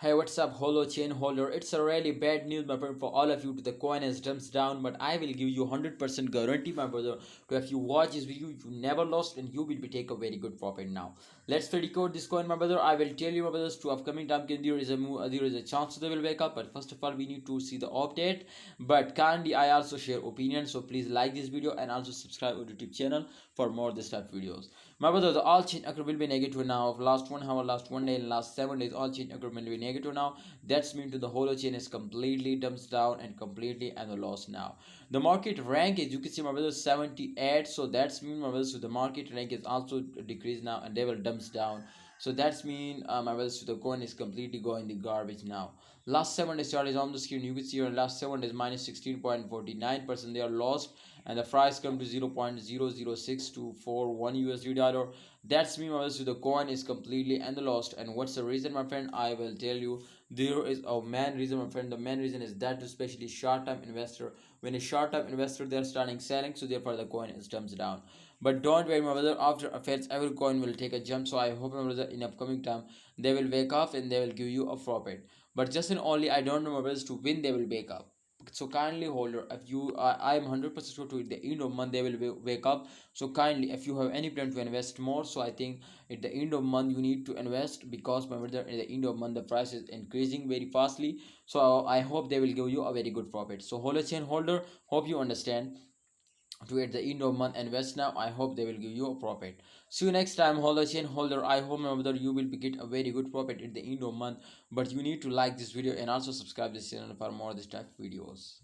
Hey, what's up, Holochain holder? It's a really bad news, my friend, for all of you. The coin has jumps down, but I will give you 100% guarantee, my brother. To if you watch this video, you never lost, and you will be take a very good profit now. Let's decode this coin, my brother. I will tell you, my brothers, to upcoming time there is a chance they will wake up. But first of all, we need to see the update. But kindly, I also share opinions, so please like this video and also subscribe to the YouTube channel for more this type videos. My brother, the all chain occur will be negative now. Of last 1 hour, last 1 day, and last 7 days, all chain occur will be negative now. That's mean to the whole chain is completely dumps down and completely and the loss now. The market rank is, you can see, my brother, 78. So that's mean, my brother, so the market rank is also decreased now and they will dumps down. So that's mean, my brother, so the coin is completely going the garbage now. Last 7 days chart is on the screen. You can see here in last 7 days minus 16.49% they are lost, and the price come to 0.006241 USD dollar. That's mean, my brother, so the coin is completely and the lost. And what's the reason, my friend? I will tell you. There is a main reason, my friend. The main reason is that especially short-term investor, when a short-term investor they're starting selling, so therefore the coin is jumps down. But don't worry, my brother, after affairs every coin will take a jump. So I hope, my brother, in upcoming time they will wake up and they will give you a profit. But just in only I don't know, my brothers, to win they will wake up. So kindly, holder, if you I am 100% sure to at the end of month they will wake up. So kindly, if you have any plan to invest more, so I think at the end of month you need to invest, because, my brother, at the end of month the price is increasing very fastly. So I hope they will give you a very good profit. So Holochain holder, hope you understand to at the end of month invest now. I hope they will give you a profit. See you next time, Holochain holder. I hope, my brother, you will get a very good profit at the end of month. But you need to like this video and also subscribe this channel for more this type of videos.